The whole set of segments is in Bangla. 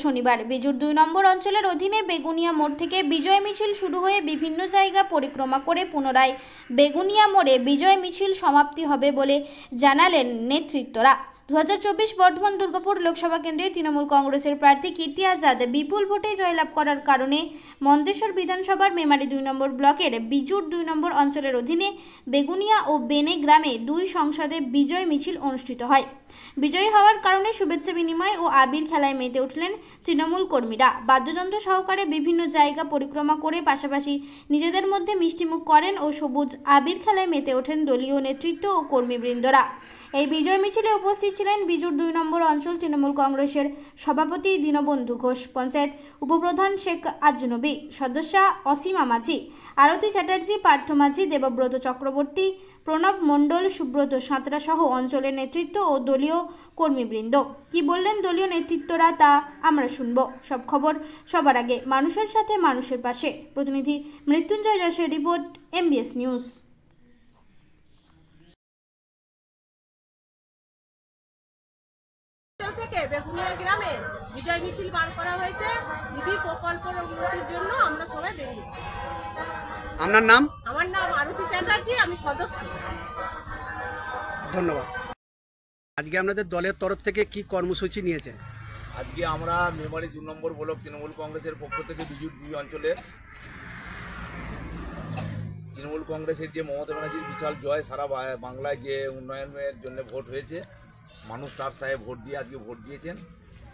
শনিবার বিজুর 2 নম্বর অঞ্চলের অধীনে বেগুনিয়া মোড় থেকে বিজয় মিছিল শুরু হয়ে বিভিন্ন জায়গা পরিক্রমা করে পুনরায় বেগুনিয়া মোড়ে বিজয় মিছিল সমাপ্তি হবে বলে জানালেন নেতৃত্বরা। 2024 বর্ধমান দুর্গাপুর লোকসভা কেন্দ্রে তৃণমূল কংগ্রেসের প্রার্থী কীর্তি আজাদ বিপুল ভোটে জয়লাভ করার কারণে মন্দেশ্বর বিধানসভার মেমারি 2 নম্বর ব্লকের বিজুর 2 নম্বর অঞ্চলের অধীনে বেগুনিয়া ও বেনে গ্রামে 2 সংসদে বিজয় মিছিল অনুষ্ঠিত হয়। বিজয়ী হওয়ার কারণে শুভেচ্ছা বিনিময় ও আবির খেলায় মেতে উঠলেন তৃণমূল কর্মীরা। বাদ্যযন্ত্র সহকারে বিভিন্ন জায়গা পরিক্রমা করে পাশাপাশি নিজেদের মধ্যে মিষ্টিমুখ করেন ও সবুজ আবির খেলায় মেতে ওঠেন দলীয় নেতৃত্ব ও কর্মীবৃন্দরা। এই বিজয় মিছিলে উপস্থিত ছিলেন বিজুর 2 নম্বর অঞ্চল তৃণমূল কংগ্রেসের সভাপতি দীনবন্ধু ঘোষ, পঞ্চায়েত উপপ্রধান শেখ আজনবী, সদস্যা অসীমা মাঝি, আরতি চ্যাটার্জি, পার্থ মাঝি, দেবব্রত চক্রবর্তী, প্রণব মণ্ডল, সুব্রত সাঁতরা সহ অঞ্চলের নেতৃত্ব ও দলীয় কর্মীবৃন্দ। কি বললেন দলীয় নেতৃত্বরা তা আমরা শুনব। সব খবর সবার আগে, মানুষের সাথে মানুষের পাশে। প্রতিনিধি মৃত্যুঞ্জয় যশের রিপোর্ট, MBS নিউজ। থেকে বেগুনিয়া গ্রামে বিজয় মিছিল বার করা হয়েছে। দিদি প্রকল্পের উন্নতির জন্য আমরা সবাই বেরিয়েছি। আপনার নাম? আমার নাম আরতি চ্যাটার্জি, আমি সদস্য। ধন্যবাদ। আজকে আপনাদের দলের তরফ থেকে কি কর্মসূচি নিয়েছেন? আজকে আমরা মেমারি 2 নম্বর ব্লক তৃণমূল কংগ্রেসের পক্ষ থেকে বিজুর 2 অঞ্চলের তৃণমূল কংগ্রেসের যে মমতা ব্যানার্জির বিশাল জয়, সারা বাংলায় যে উন্নয়নের জন্য ভোট হয়েছে, মানুষ তার সাহেব ভোট দিয়ে আজকে ভোট দিয়েছেন।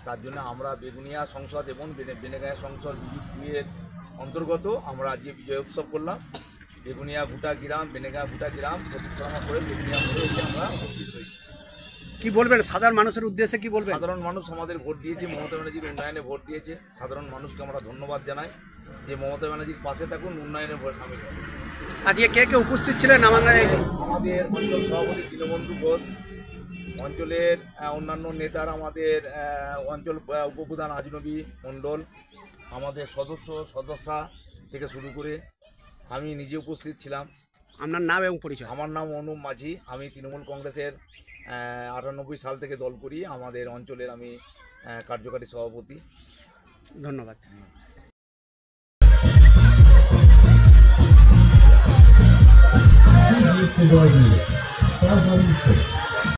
তার জন্য আমরা বেগুনিয়া সংসদ এবং বেনেগাঁয়া সংসদ বিজুর 2 এর অন্তর্গত আমরা আজকে বিজয় উৎসব করলাম। বেগুনিয়া গোটা গ্রাম, বেনেগাঁয়া গোটা গ্রাম পরিক্রমা করে বেগুনিয়া মোড়ে এসে আমরা উপস্থিত হই। কি বলবেন সাধারণ মানুষের উদ্দেশ্যে? কি বলবেন? সাধারণ মানুষ আমাদের ভোট দিয়েছে, মমতা ব্যানার্জির উন্নয়নে ভোট দিয়েছে। সাধারণ মানুষকে আমরা ধন্যবাদ জানাই যে মমতা ব্যানার্জির পাশে থাকুন, উন্নয়নে সামিল হন। আজকে কে কে উপস্থিত ছিলেন? আমাদের অঞ্চল সভাপতি দীনবন্ধু ঘোষ, অঞ্চলের অন্যান্য নেতারা, আমাদের অঞ্চল উপপ্রধান আজনবী মণ্ডল, আমাদের সদস্যা থেকে শুরু করে আমি নিজে উপস্থিত ছিলাম। আপনার নাম এবং পরিচয়? আমার নাম অনুপ মাঝি। আমি তৃণমূল কংগ্রেসের 98 সাল থেকে দল করি। আমাদের অঞ্চলের আমি কার্যকারী সভাপতি। ধন্যবাদ।